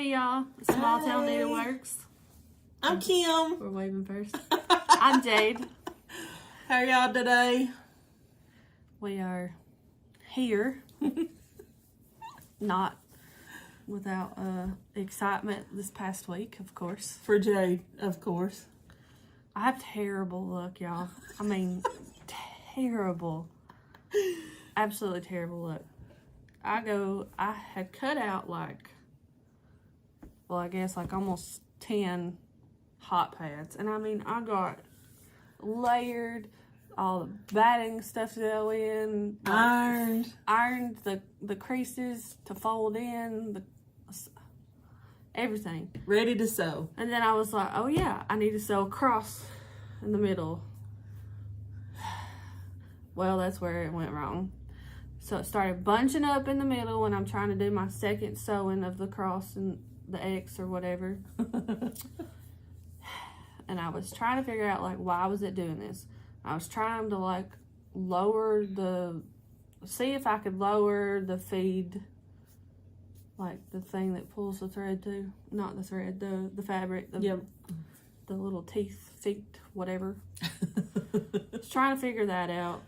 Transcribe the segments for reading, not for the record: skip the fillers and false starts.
Hey y'all, Small Town Needleworks. I'm Kim. We're waving first. I'm Jade. How are y'all today? We are here. Not without excitement this past week, of course. For Jade, of course. I have terrible luck, y'all. I mean, terrible. Absolutely terrible luck. I had cut out I guess almost 10 hot pads. And I mean, I got layered, all the batting stuff to go in. Ironed the creases to fold in, everything. Ready to sew. And then I was like, oh yeah, I need to sew across in the middle. Well, that's where it went wrong. So it started bunching up in the middle when I'm trying to do my second sewing of the cross and the X or whatever. And I was trying to figure out why was it doing this. I was trying to lower see if I could lower the feed, the thing that pulls the thread to, not the thread, the fabric, the little feet, whatever. I was trying to figure that out.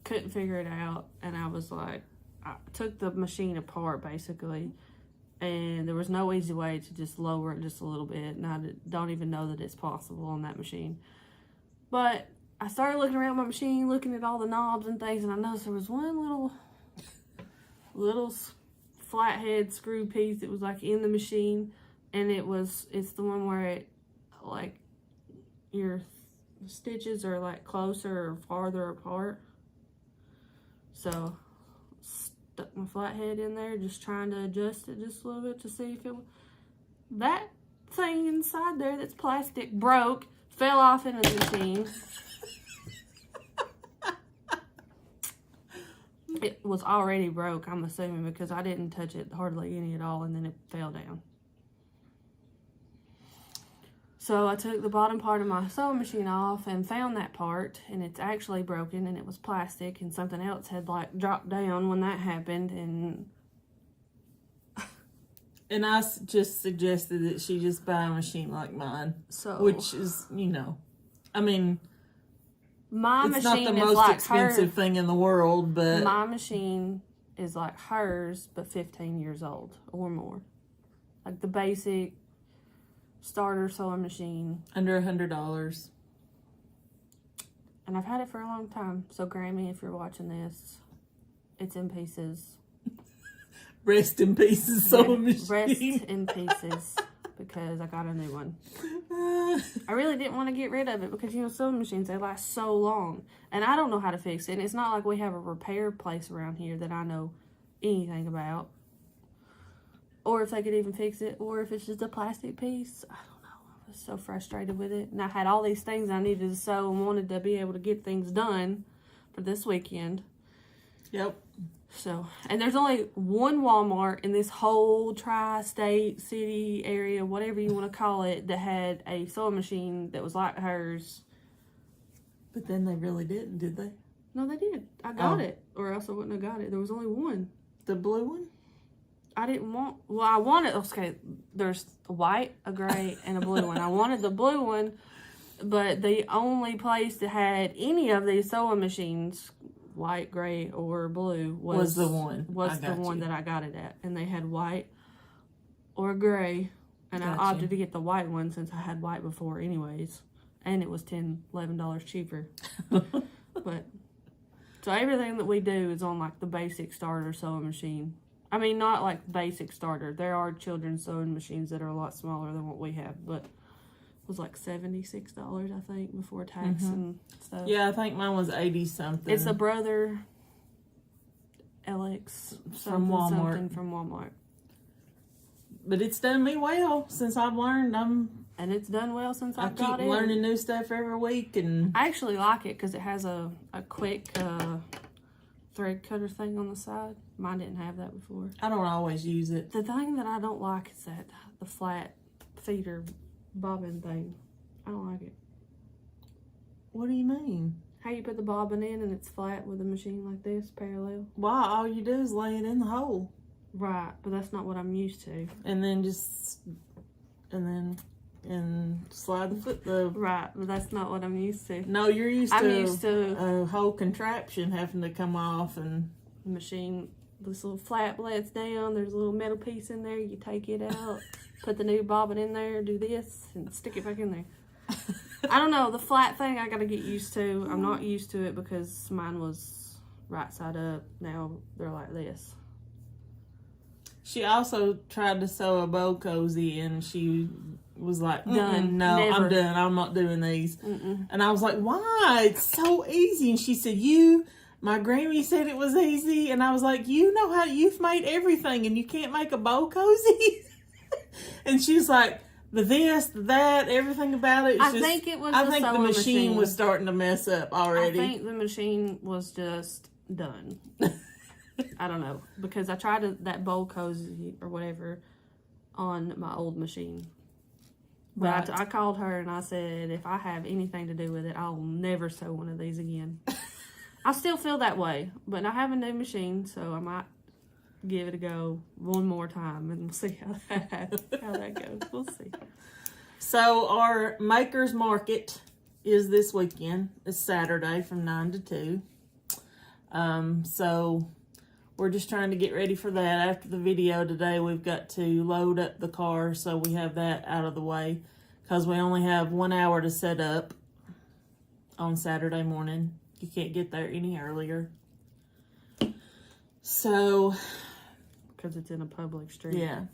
Couldn't figure it out, and I was I took the machine apart basically, and there was no easy way to just lower it just a little bit, and I don't even know that it's possible on that machine. But I started looking around my machine, looking at all the knobs and things, and I noticed there was one little flathead screw piece that was in the machine, and it's the one where it your stitches are closer or farther apart. So stuck my flathead in there, just trying to adjust it just a little bit to see if that thing inside there that's plastic broke, fell off into the machine. It was already broke, I'm assuming, because I didn't touch it hardly any at all, and then it fell down. So I took the bottom part of my sewing machine off and found that part, and it's actually broken, and it was plastic, and something else had dropped down when that happened, and I just suggested that she just buy a machine like mine. So, which is, I mean, my it's machine not the is most expensive thing in the world, but my machine is like hers, but 15 years old or more. The basic starter sewing machine. Under $100. And I've had it for a long time. So Grammy, if you're watching this, it's in pieces. Rest in pieces sewing machine. Rest in pieces, because I got a new one. I really didn't want to get rid of it because, sewing machines, they last so long. And I don't know how to fix it. And it's not like we have a repair place around here that I know anything about. Or if they could even fix it, or if it's just a plastic piece. I don't know. I was so frustrated with it. And I had all these things I needed to sew and wanted to be able to get things done for this weekend. Yep. So, and there's only one Walmart in this whole tri-state city area, whatever you want to call it, that had a sewing machine that was like hers. But then they really didn't, did they? No, they did. I got it, or else I wouldn't have got it. There was only one. The blue one? I didn't want, I wanted, okay, there's a white, a gray, and a blue one. I wanted the blue one, but the only place that had any of these sewing machines, white, gray, or blue, was the one. That I got it at. And they had white or gray, and I opted to get the white one since I had white before anyways. And it was $11 cheaper. But, so everything that we do is on the basic starter sewing machine. I mean, not basic starter. There are children's sewing machines that are a lot smaller than what we have, but it was $76, I think, before tax and stuff. Yeah, I think mine was 80 something. It's a Brother LX from Walmart. But it's done me well since I've learned. And it's done well since I've got it. I keep learning new stuff every week, and I actually like it because it has a quick thread cutter thing on the side. Mine didn't have that before. I don't always use it. The thing that I don't like is the flat feeder bobbin thing. I don't like it. What do you mean? How you put the bobbin in and it's flat with a machine like this, parallel. Why? All you do is lay it in the hole. Right, but that's not what I'm used to. And then and slide the foot though. Right, but that's not what I'm used to. No, you're used I'm used to a whole contraption having to come off and the machine. This little flap lets down. There's a little metal piece in there. You take it out, put the new bobbin in there, do this, and stick it back in there. I don't know. The flat thing I got to get used to. I'm not used to it because mine was right side up. Now they're like this. She also tried to sew a bow cozy and she was like, done. No, Never. I'm done. I'm not doing these. Mm-mm. And I was like, why? It's so easy. And she said, my Grammy said it was easy. And I was like, you know how you've made everything and you can't make a bow cozy? And she was like, the this, the that, everything about it. I think the machine was starting to mess up already. I think the machine was just done. I don't know. Because I tried that bowl cozy or whatever on my old machine. But Right. I called her and I said, if I have anything to do with it, I'll never sew one of these again. I still feel that way. But I have a new machine, so I might give it a go one more time and see how that goes. We'll see. So our Makers Market is this weekend. It's Saturday from 9 to 2. So we're just trying to get ready for that. After the video today, we've got to load up the car so we have that out of the way because we only have 1 hour to set up on Saturday morning. You can't get there any earlier. So, because it's in a public street. yeah.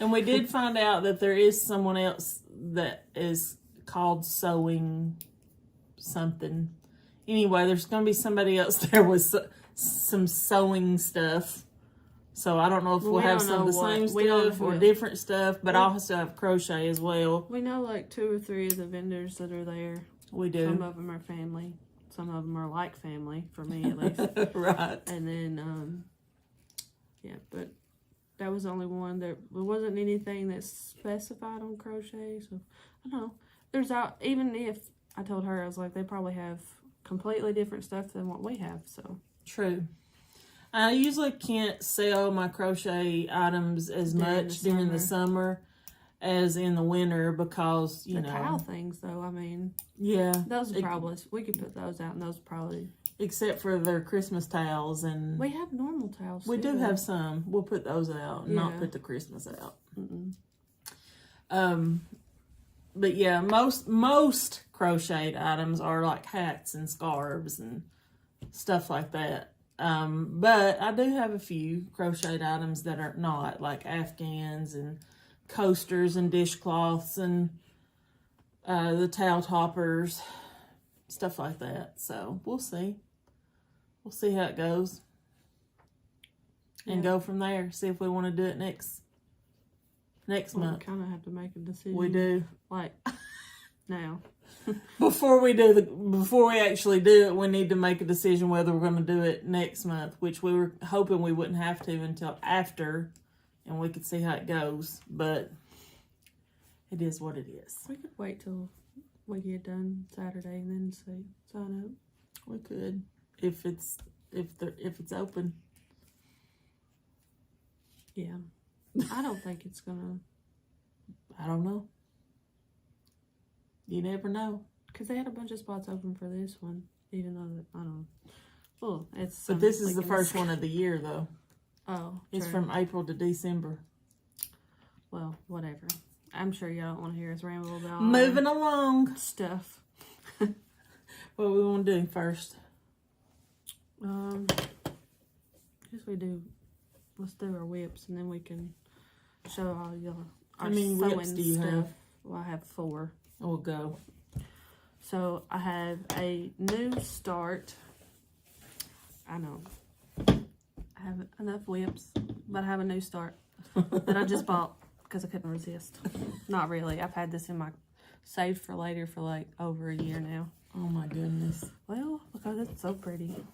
And we did find out that there is someone else that is called Sewing something. Anyway, there's going to be somebody else there with some sewing stuff. So I don't know if we'll have some of the same stuff or different stuff, but I also have crochet as well. We know like 2 or 3 of the vendors that are there. We do. Some of them are family. Some of them are like family, for me at least. Right. And then, yeah, but that was the only one. There wasn't anything that's specified on crochet. So, I don't know. Even if I told her, I was like, they probably have completely different stuff than what we have. So True. I usually can't sell my crochet items as much during the summer as in the winter because, you know. The towel things, though, I mean. Yeah. Those are probably, we could put those out and those probably. Except for their Christmas towels and. We have normal towels. We do have some. We'll put those out and not put the Christmas out. But yeah, most crocheted items are like hats and scarves and stuff like that. But I do have a few crocheted items that are not, like Afghans and coasters and dishcloths and the towel toppers, stuff like that. So we'll see. We'll see how it goes. And go from there. See if we want to do it next month. We kind of have to make a decision. We do. Like, now. Before we actually do it, we need to make a decision whether we're going to do it next month, which we were hoping we wouldn't have to until after, and we could see how it goes. But it is what it is. We could wait till we get done Saturday and then sign up. We could, if it's open. Yeah, I don't think it's gonna. I don't know. You never know. Because they had a bunch of spots open for this one, even though, I don't know. Well, it's... But this is the first one of the year, though. Oh, it's from April to December. Well, whatever. I'm sure y'all don't want to hear us ramble about moving along stuff. What we want to do first? Guess we do... Let's do our whips, and then we can show all y'all our How many whips do you have? Well, I have 4. We'll go. So I have a new start. I know. I have enough whips, but I have a new start that I just bought because I couldn't resist. Not really. I've had this in my saved for later for like over a year now. Oh my goodness. Well, because it's so pretty.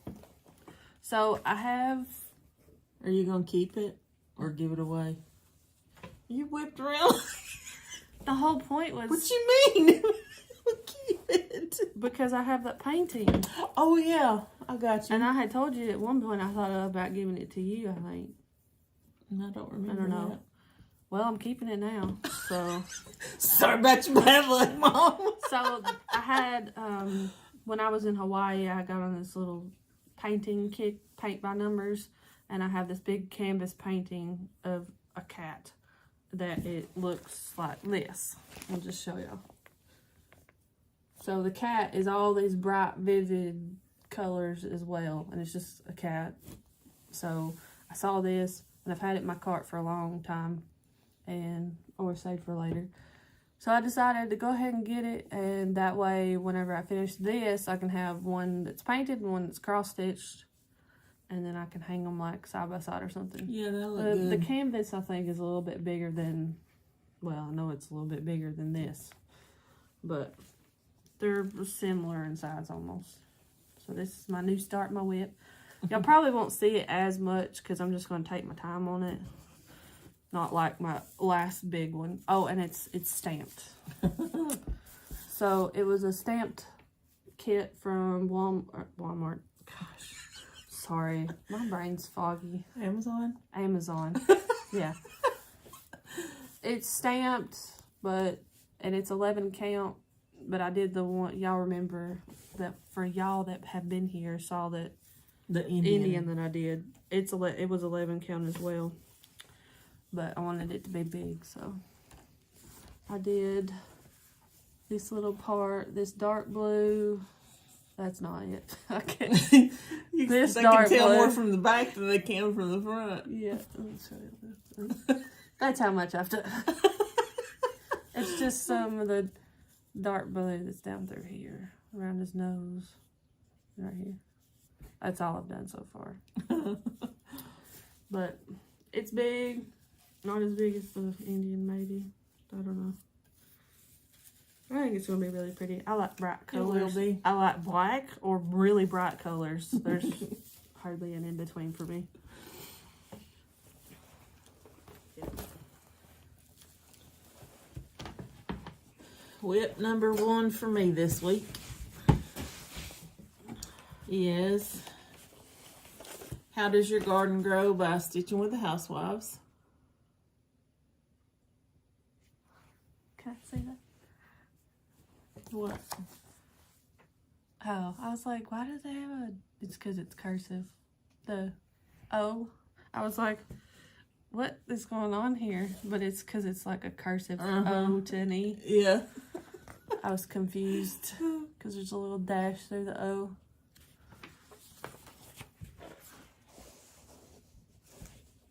So I have... Are you going to keep it or give it away? You whipped around. The whole point was... What you mean? Keep it. Because I have that painting. Oh, yeah. I got you. And I had told you at one point I thought about giving it to you, I think. I don't remember. I don't know. That. Well, I'm keeping it now, so. Sorry about your bad luck, Mom. So I had, when I was in Hawaii, I got on this little painting kit, paint by numbers, and I have this big canvas painting of a cat that it looks like this. I'll just show y'all. So the cat is all these bright, vivid colors as well, and it's just a cat. So I saw this, and I've had it in my cart for a long time, or saved for later. So I decided to go ahead and get it, and that way, whenever I finish this, I can have one that's painted and one that's cross-stitched, and then I can hang them like side by side or something. Yeah, that looks good. The canvas, I think, is a little bit bigger than, well, I know it's a little bit bigger than this, but they're similar in size almost. So this is my new start, my WIP. Y'all probably won't see it as much because I'm just going to take my time on it. Not like my last big one. Oh, and it's stamped. So it was a stamped kit from Walmart. Gosh, sorry, my brain's foggy. Amazon. Yeah, it's stamped, and it's 11 count. But I did the one, y'all remember that for y'all that have been here saw that the Indian that I did. It was 11 count as well. But I wanted it to be big, so I did this little part, this dark blue. That's not it. I can't. This they dark can tell blue. more from the back than they can from the front. Yeah, let me show you this. That's how much I've done. It's just some of the dark blue that's down through here, around his nose, right here. That's all I've done so far. But it's big. Not as big as the Indian, maybe. I don't know. I think it's going to be really pretty. I like bright colors. It will be. I like black or really bright colors. There's hardly an in-between for me. WIP number 1 for me this week is How Does Your Garden Grow by Stitching with the Housewives. Can I say that? What? Oh, I was like, why do they have a... It's because it's cursive. The O. I was like, what is going on here? But it's because it's like a cursive O to an E. Yeah. I was confused because there's a little dash through the O.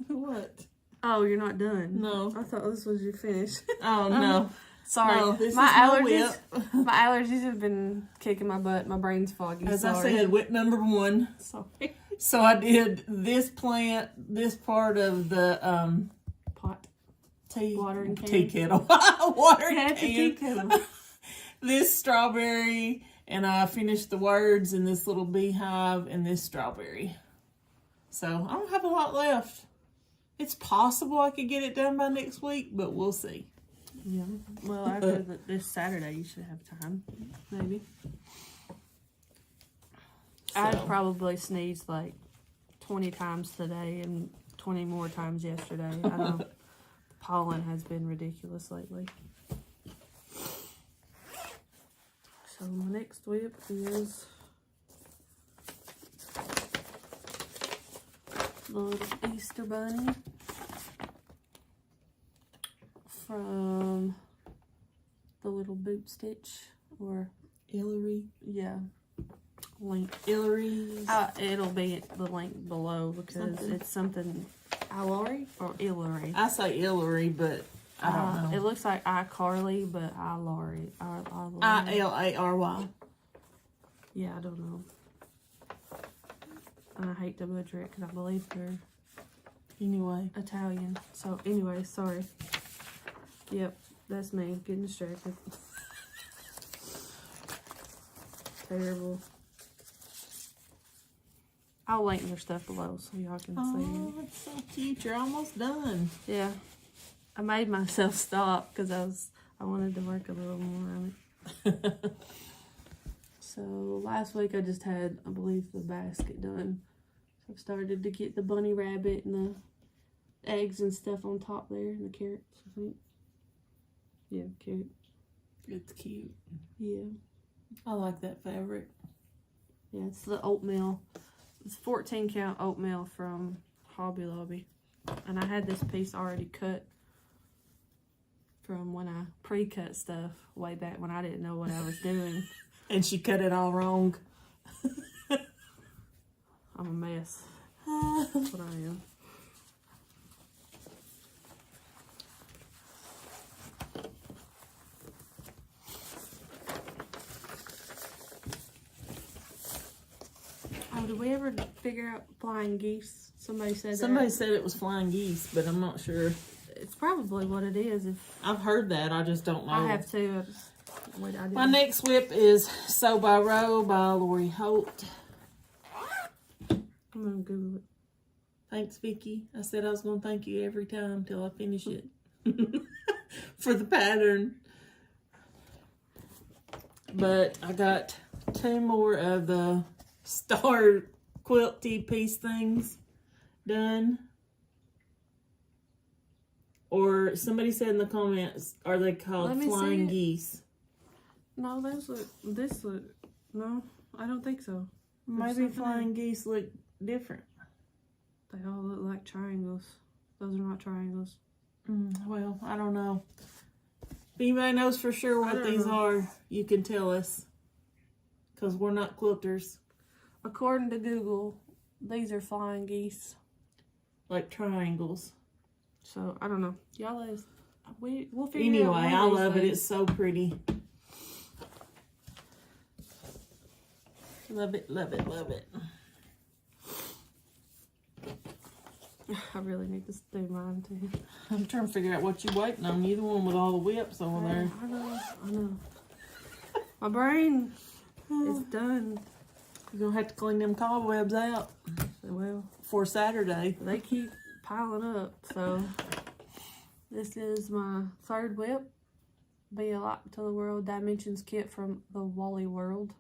What? Oh, you're not done? No. I thought this was your finish. Oh, no. Sorry. No, this my is allergies. my My allergies have been kicking my butt. My brain's foggy. As Sorry. I said, WIP number 1. Sorry. So I did this plant, this part of the Pot. watering can. tea kettle. Watering Yeah, it's a tea kettle. This strawberry, and I finished the words in this little beehive and this strawberry. So I don't have a lot left. It's possible I could get it done by next week, but we'll see. Yeah. Well, after this Saturday, you should have time. Maybe. So. I'd probably sneezed like 20 times today and 20 more times yesterday. I know pollen has been ridiculous lately. So my next WIP is the little Easter bunny from the little boot stitch, or Hillary. yeah, link. Hillary's. It'll be the link below because it's something Ilary or Ilary. I say Hillary, but I don't know. It looks like iCarly, but Ilary. Ilary. Yeah, I don't know. And I hate to butcher it because I believe they're Anyway. Italian. So anyway, sorry. Yep, that's me getting distracted. Terrible. I'll link their stuff below so y'all can see. Oh, it's so cute. You're almost done. Yeah. I made myself stop because I wanted to work a little more on it. So last week I just had, I believe, the basket done. So I've started to get the bunny rabbit and the eggs and stuff on top there, and the carrots, I think. Yeah, carrot. It's cute. Yeah. I like that fabric. Yeah, it's the oatmeal. It's 14 count oatmeal from Hobby Lobby. And I had this piece already cut from when I pre-cut stuff way back when I didn't know what I was doing. And she cut it all wrong. I'm a mess. That's what I am. Oh, did we ever figure out flying geese? Somebody said it was flying geese, but I'm not sure. It's probably what it is. If I've heard that, I just don't know. I have to. My next WIP is Sew by Row by Lori Holt. I'm gonna Google it. Thanks, Vicky. I said I was gonna thank you every time till I finish it. For the pattern. But I got 2 more of the star quilty piece things done. Or somebody said in the comments, are they called flying geese? No, no, I don't think so. Maybe flying geese look different. They all look like triangles. Those are not triangles. Well, I don't know. If anybody knows for sure what these are, you can tell us. Because we're not quilters. According to Google, these are flying geese. Like triangles. So, I don't know. Y'all let us... We'll figure anyway, it out. Anyway, I love it. It's so pretty. Love it, love it, love it. I really need to do mine too. I'm trying to figure out what you're waiting on. You're the one with all the whips over there. I know. My brain is done. You're going to have to clean them cobwebs out. Well, for Saturday. They keep piling up, so this is my 3rd WIP. Be a Light to the World Dimensions kit from the Wally World.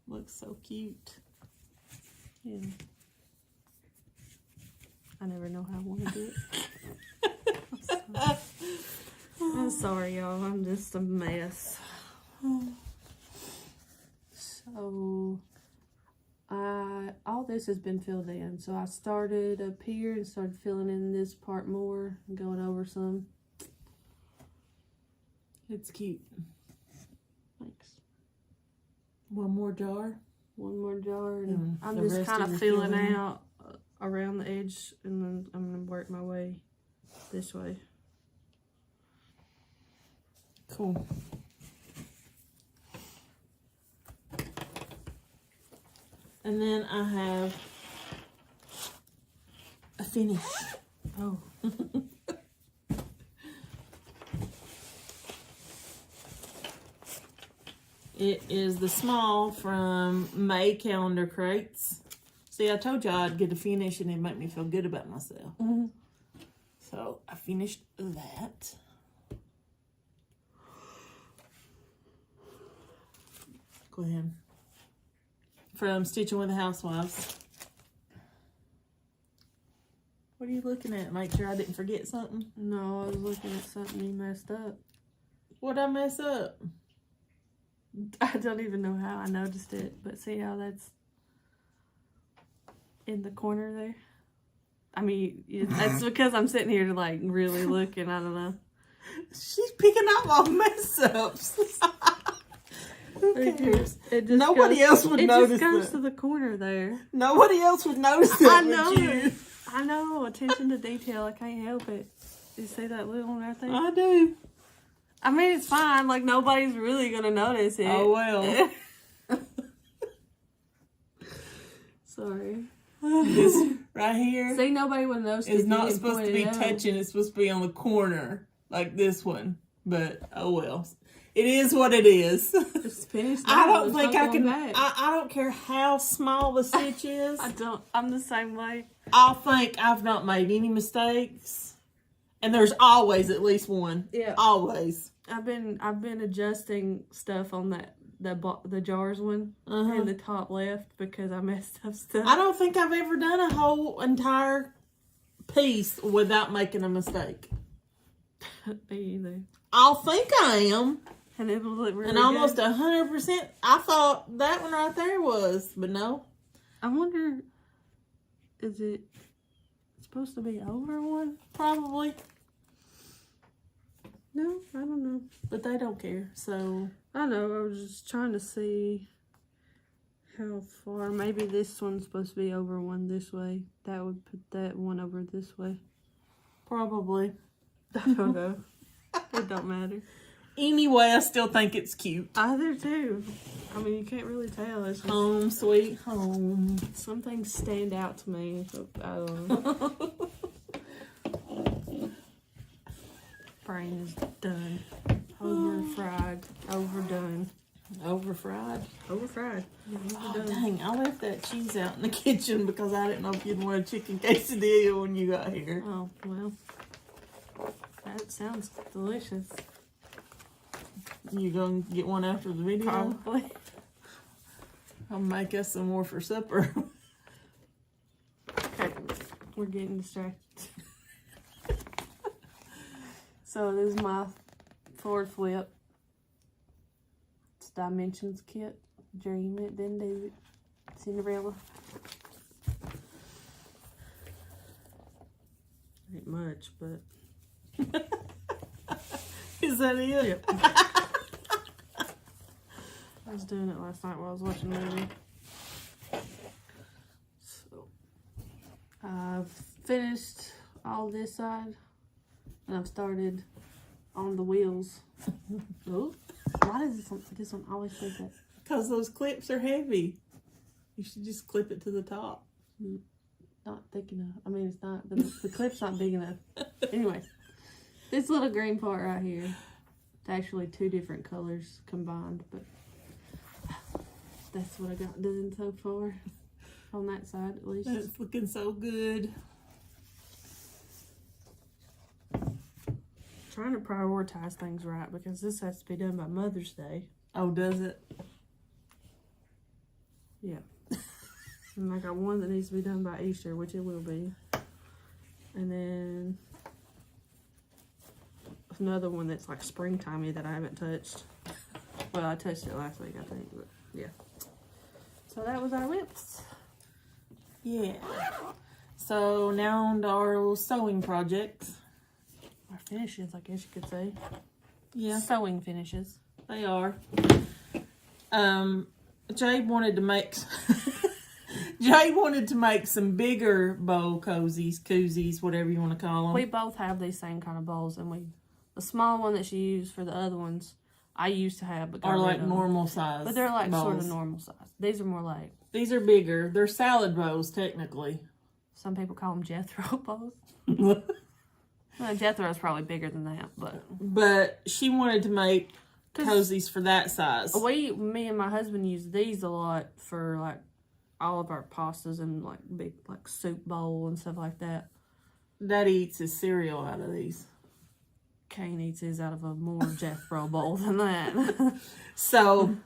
Looks so cute. Yeah. I never know how I want to do it. I'm sorry, y'all. I'm just a mess. So, all this has been filled in. So I started up here and started filling in this part more and going over some. It's cute. Thanks. One more jar. One more jar, and I'm just kind of filling out around the edge, and then I'm gonna work my way this way. Cool. And then I have a finish. Oh. It is the small from May Calendar Crates. See, I told you I'd get a finish and it'd make me feel good about myself. Mm-hmm. So I finished that. Go ahead. From Stitching with the Housewives. What are you looking at? Make sure I didn't forget something? No, I was looking at something you messed up. What'd I mess up? I don't even know how I noticed it, but see how that's in the corner there? I mean, that's because I'm sitting here like really looking. I don't know. She's picking up all mess ups. Who cares? Nobody else would notice that. It just goes to the corner there. Nobody else would notice that. I know. I know. Attention to detail. I can't help it. You see that little one right there? I do. I mean, it's fine. Like, nobody's really going to notice it. Oh, well. Sorry. This right here. See, nobody would notice it. It's not supposed to be touching. It's supposed to be on the corner. Like this one. But, oh, well. It is what it is. It's finished. I don't think I can. I don't care how small the stitch is. I'm the same way. I think I've not made any mistakes. And there's always at least one. Yeah. Always. I've been adjusting stuff on that the jars one in the top left because I messed up stuff. I don't think I've ever done a whole entire piece without making a mistake. Me either. I'll think I am. And it will look really and almost 100%. I thought that one right there was, but no. I wonder, is it supposed to be over one? Probably. No, I don't know. But they don't care, so. I know, I was just trying to see how far. Maybe this one's supposed to be over one this way. That would put that one over this way. Probably. I don't know. It don't matter. Anyway, I still think it's cute. I do too. I mean, you can't really tell. It's just, home, sweet home. Some things stand out to me. I don't know. Brain is done. Over-fried. Overdone. Over-fried? Over-fried. Yeah, Oh, overdone. dang. I left that cheese out in the kitchen because I didn't know if you'd want a chicken quesadilla when you got here. Oh, well. That sounds delicious. You gonna get one after the video? Probably. I'll make us some more for supper. Okay. We're getting distracted. So this is my forward flip. It's Dimensions kit. Dream it, then do it. Cinderella. Ain't much, but Is that it? yep. I was doing it last night while I was watching a movie. So I've finished all this side and I've started on the wheels. Oh, why does this one always say that? Because those clips are heavy. You should just clip it to the top. Not thick enough. I mean, it's not, the clip's not big enough. Anyway, this little green part right here, it's actually two different colors combined, but that's what I got done so far. On that side, at least. It's looking so good. Trying to prioritize things right because this has to be done by Mother's Day. Oh, does it? Yeah. And I got one that needs to be done by Easter, which it will be. And then another one that's like springtimey that I haven't touched. Well, I touched it last week, I think, but yeah. So that was our WIPs. Yeah. So now on to our little sewing projects. Our finishes, I guess you could say. Yeah, Sewing finishes. they are. Jade wanted to make Jade wanted to make some bigger bowl cozies, koozies, whatever you want to call them. We both have these same kind of bowls, and the small one that she used for the other ones, I used to have, but got Are rid like of them. normal size. But they're like bowls. sort of normal size. These are more like, These are bigger. They're salad bowls, technically. some people call them Jethro bowls. Well, Jethro's probably bigger than that, but But she wanted to make cozies for that size. me and my husband use these a lot for like all of our pastas and like big like soup bowl and stuff like that. Daddy eats his cereal out of these. Kane eats his out of a more Jethro bowl than that. So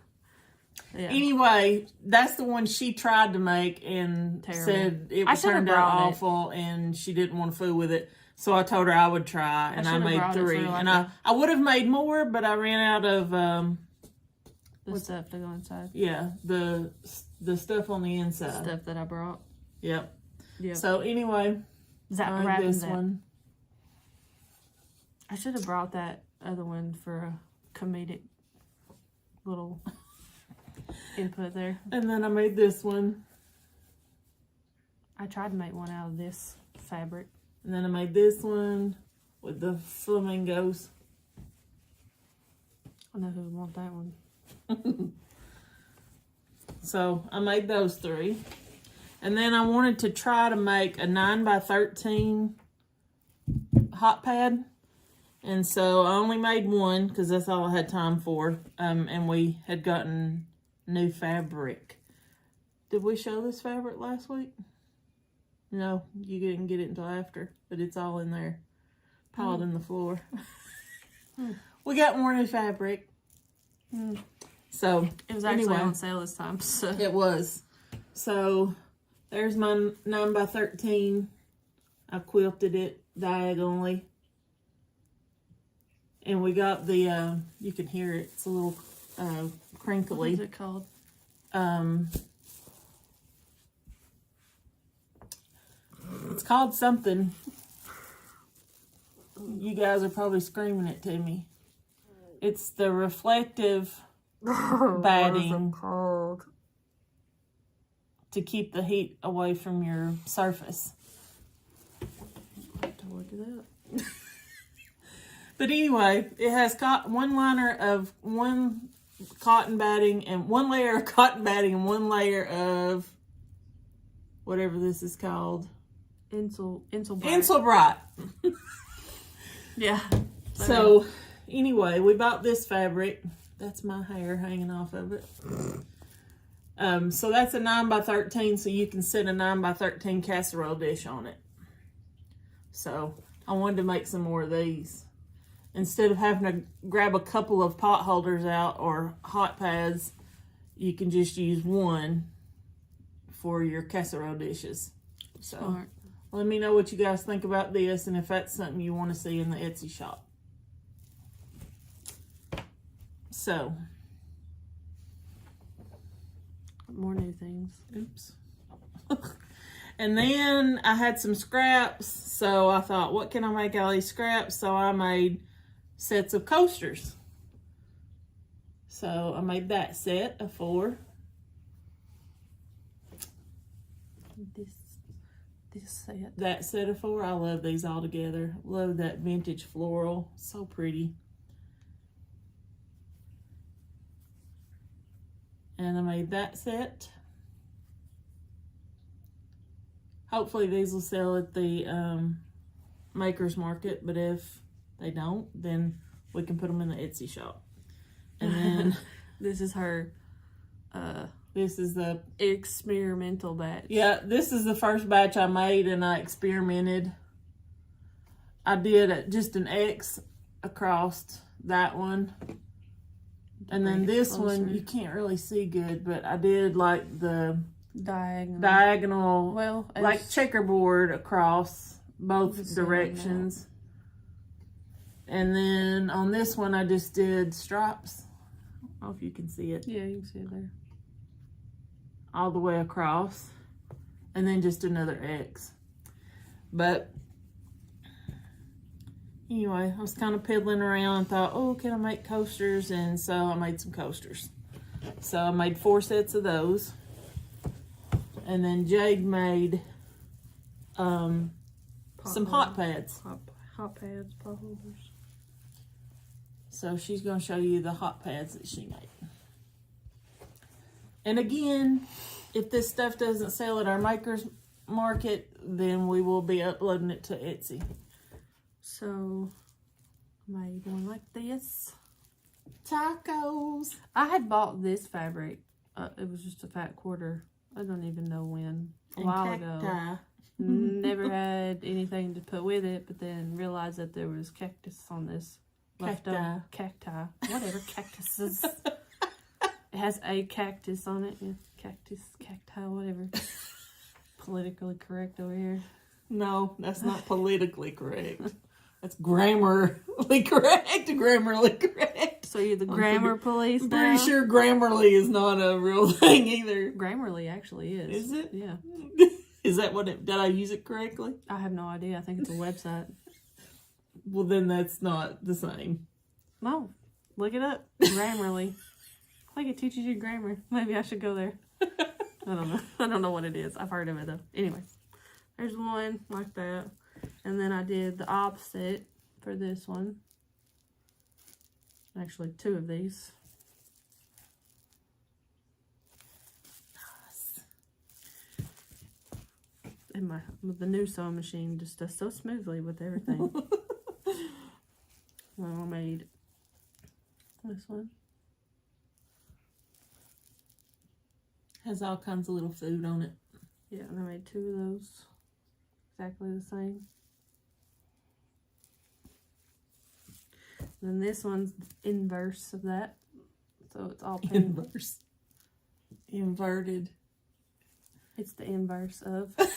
Yeah. anyway, that's the one she tried to make and Terrible. said it I should've turned out brought it. awful and she didn't want to fool with it. So I told her I would try, and I should've made brought it 3. for, like, And I would have made more, but I ran out of The stuff to go inside. yeah, the stuff on the inside. Stuff that I brought. Yep. Yeah. So anyway, Is that I made wrapping this that? one. I should have brought that other one for a comedic little input there. And then I made this one. I tried to make one out of this fabric. And then I made this one with the flamingos. I know who would want that one. So I made those 3. And then I wanted to try to make a 9x13 hot pad. And so I only made one because that's all I had time for. And we had gotten new fabric. Did we show this fabric last week? No, you didn't get it until after. But it's all in there. Piled in the floor. We got more new fabric. So it was actually anyway, on sale this time. So it was. So there's my 9x13. I quilted it diagonally. And we got the, you can hear it. It's a little crinkly. What is it called? It's called something. You guys are probably screaming it to me. It's the reflective batting. What is it called? To keep the heat away from your surface. I have to look it up. But anyway, it has one liner of one cotton batting and one layer of cotton batting and one layer of whatever this is called. Insulbright. Yeah. So anyway, we bought this fabric. That's my hair hanging off of it. So that's a 9x13, so you can set a 9x13 casserole dish on it. So I wanted to make some more of these. Instead of having to grab a couple of pot holders out or hot pads, you can just use one for your casserole dishes. So Smart. Let me know what you guys think about this and if that's something you want to see in the Etsy shop. So, More new things. oops. And then I had some scraps, so I thought, what can I make out of these scraps? So I made sets of coasters. So I made that set of 4. This set. That set of 4. I love these all together. Love that vintage floral. So pretty. And I made that set. Hopefully these will sell at the Maker's Market, but if they don't, then we can put them in the Etsy shop. And then This is her this is the experimental batch. Yeah, this is the first batch I made and I experimented. I did just an X across that one. And then this one, you can't really see good, but I did like the diagonal, well, like checkerboard across both directions. And then on this one, I just did stripes. I don't know if you can see it. Yeah, you can see it there. All the way across. And then just another X. But anyway, I was kind of piddling around and thought, oh, can I make coasters? And so I made some coasters. So I made 4 sets of those. And then Jade made some hot pads. Hot pads, pot holders. So she's going to show you the hot pads that she made. And again, if this stuff doesn't sell at our Maker's Market, then we will be uploading it to Etsy. So, I made one like this. Tacos. I had bought this fabric. It was just a fat quarter. I don't even know when. A while ago. Never had anything to put with it, but then realized that there was cactus on this. Cacti. Whatever, cactuses. It has a cactus on it. Yeah, cactus, cacti, whatever. Politically correct over here. No, that's not politically correct. That's grammarly correct. Grammarly correct. So you're the grammar police now? Pretty sure Grammarly is not a real thing either. Grammarly actually is. Is it? Yeah. Is that what it, did I use it correctly? I have no idea. I think it's a website. Well, then that's not the same. No. Look it up. Grammarly. I think it teaches you grammar. Maybe I should go there. I don't know. I don't know what it is. I've heard of it though. Anyway. There's one like that. And then I did the opposite for this one. Actually, 2 of these. And the new sewing machine just does so smoothly with everything. Well, I made this one. Has all kinds of little food on it. Yeah, and I made 2 of those. Exactly the same. And then this one's the inverse of that. So it's all pinned. Inverse. Inverted. It's the inverse of. I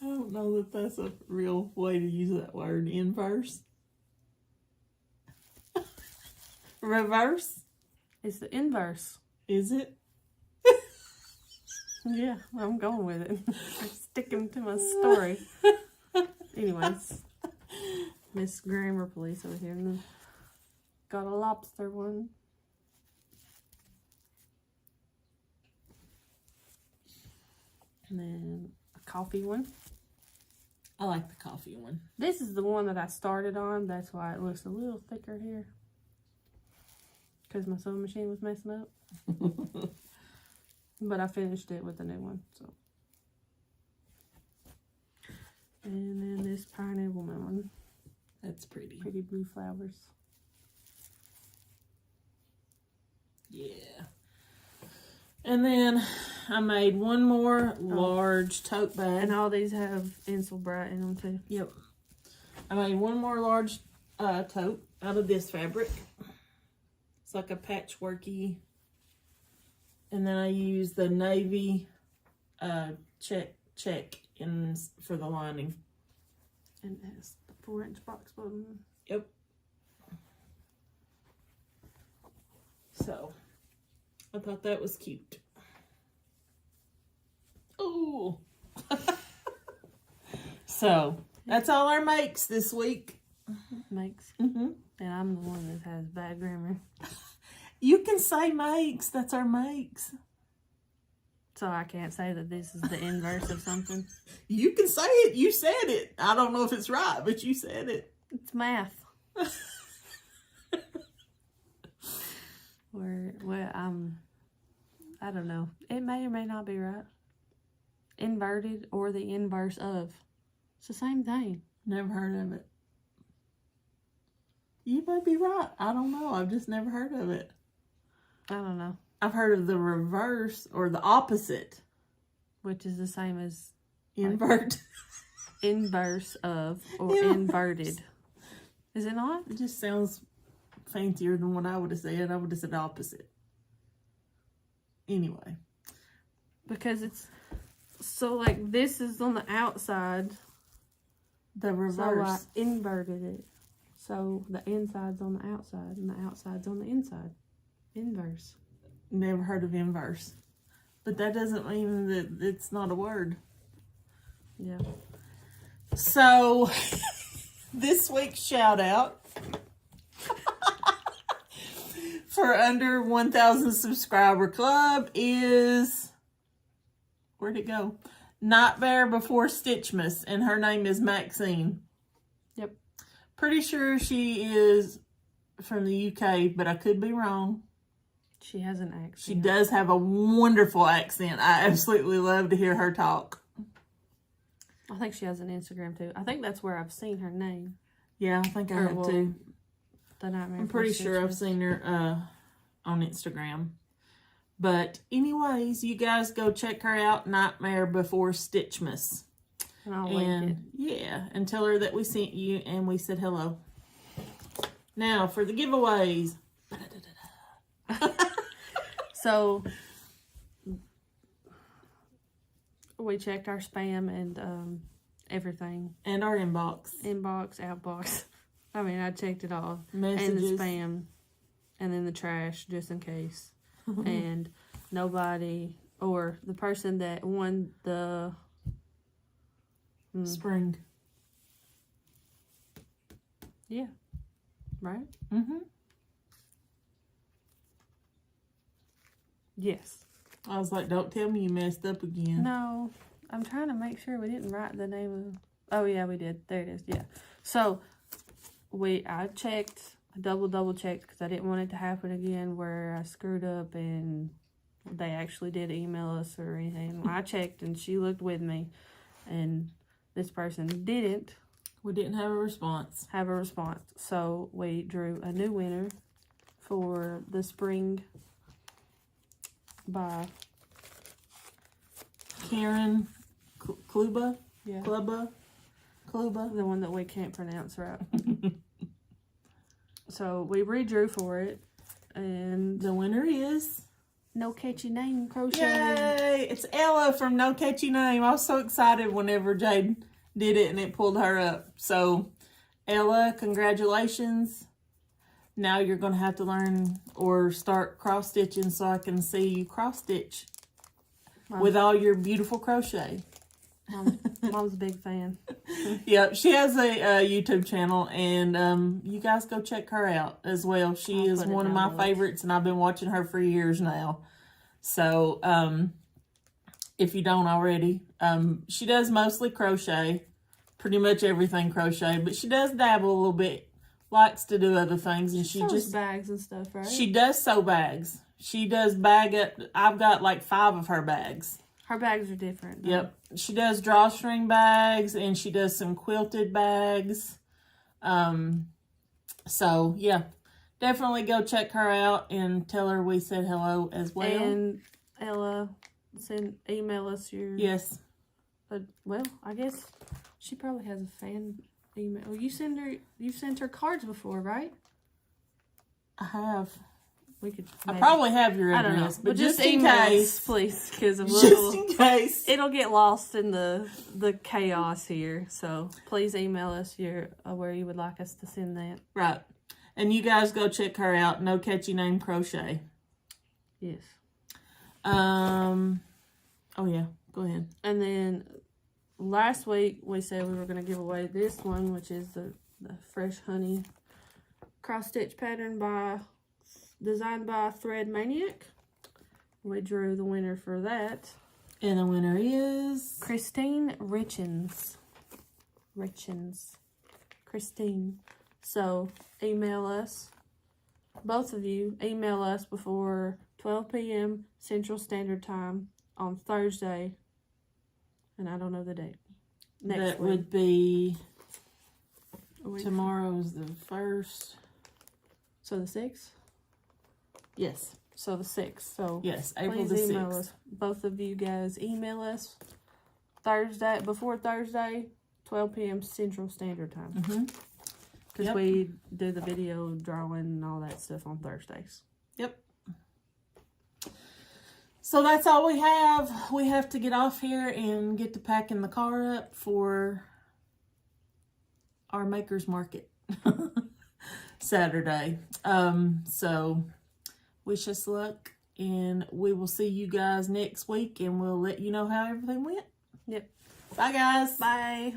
don't know that that's a real way to use that word. Inverse. Reverse. It's the inverse. Is it? Yeah, I'm going with it. I'm sticking to my story. Anyways, Miss Grammar Police over here. And then got a lobster one. And then a coffee one. I like the coffee one. This is the one that I started on. That's why it looks a little thicker here. Because my sewing machine was messing up. But I finished it with a new one, so. And then this Pioneer Woman one. That's pretty. Pretty blue flowers. Yeah. And then I made one more large tote bag. And all these have Insel Bright in them too. Yep. I made one more large tote out of this fabric. It's like a patchworky. And then I use the navy check in for the lining. And it has the 4-inch box bottom. Yep. So I thought that was cute. Oh. So that's all our makes this week. Makes. Mm-hmm. And I'm the one that has bad grammar. You can say makes. That's our makes. So I can't say that this is the inverse of something. You can say it. You said it. I don't know if it's right, but you said it. It's math. I don't know. It may or may not be right. Inverted or the inverse of. It's the same thing. Never heard of it. You might be right. I don't know. I've just never heard of it. I don't know. I've heard of the reverse or the opposite. Which is the same as Invert. inverse of or Yeah. inverted. Is it not? It just sounds fancier than what I would have said. I would have said opposite. Anyway. Because it's so like this is on the outside. The reverse. So I inverted it. So the inside's on the outside and the outside's on the inside. Inverse. Never heard of inverse. But that doesn't mean that it's not a word. Yeah. So, this week's shout out for under 1,000 subscriber club is, where'd it go? Nightmare Before Stitchmas, and her name is Maxine. Yep. Pretty sure she is from the UK, but I could be wrong. She has an accent. She does have a wonderful accent. I absolutely love to hear her talk. I think she has an Instagram too. I think that's where I've seen her name. Yeah, I think I have too. The Nightmare I'm Before pretty sure I've Stitchmas. seen her on Instagram. But anyways, you guys go check her out, Nightmare Before Stitchmas. And I'll link it. Yeah, and tell her that we sent you and we said hello. Now for the giveaways. So we checked our spam and everything. And our inbox. Inbox, outbox. I mean, I checked it all. Messages. And the spam. And then the trash, just in case. And nobody, or the person that won the Spring. Yeah. Right? Mm-hmm. Yes. I was like, don't tell me you messed up again. No, I'm trying to make sure we didn't write the name of. Oh yeah, we did. There it is. Yeah. So I checked. I double checked because I didn't want it to happen again where I screwed up and they actually did email us or anything. I checked and she looked with me, and this person didn't. We didn't have a response. So we drew a new winner for the spring by Karen Kluba. Yeah. Kluba. The one that we can't pronounce right. So we redrew for it, And the winner is No Catchy Name Crochet. Yay! It's Ella from No Catchy Name. I was so excited whenever Jade did it and it pulled her up. So, Ella, congratulations. Now you're going to have to learn or start cross stitching so I can see you cross stitch with all your beautiful crochet. Mom's a big fan. Yep, she has a YouTube channel, and you guys go check her out as well. She is one of my favorites, and I've been watching her for years now. So, if you don't already, she does mostly crochet, pretty much everything crochet, but she does dabble a little bit, likes to do other things, and she just bags and stuff, right? She does sew bags. She does bag up. I've got like 5 of her bags. Her bags are different. Yep. She does drawstring bags, and she does some quilted bags. So, yeah. Definitely go check her out and tell her we said hello as well. And Ella, email us your... Yes. Well, I guess she probably has a fan email. Oh, you've sent her cards before, right? I have. We could. I probably have your address, I don't know, but just in email case, us, please, because just in case it'll get lost in the chaos here. So please email us where you would like us to send that. Right, and you guys go check her out. No Catchy Name Crochet. Yes. Oh yeah. Go ahead. And then last week we said we were going to give away this one, which is the Fresh Honey cross stitch pattern designed by Thread Maniac. We drew the winner for that. And the winner is Christine Richens. Christine. So email us. Both of you email us before 12 p.m. Central Standard Time on Thursday. And I don't know the date. That would be tomorrow's the 1st. So the 6th? Yes. So the 6th. So yes, April the 6th. Please email us. Both of you guys email us before Thursday, 12 p.m. Central Standard Time. Because we do the video drawing and all that stuff on Thursdays. Yep. So that's all we have. We have to get off here and get to packing the car up for our Makers Market Saturday. So wish us luck, and we will see you guys next week, and we'll let you know how everything went. Yep. Bye, guys. Bye.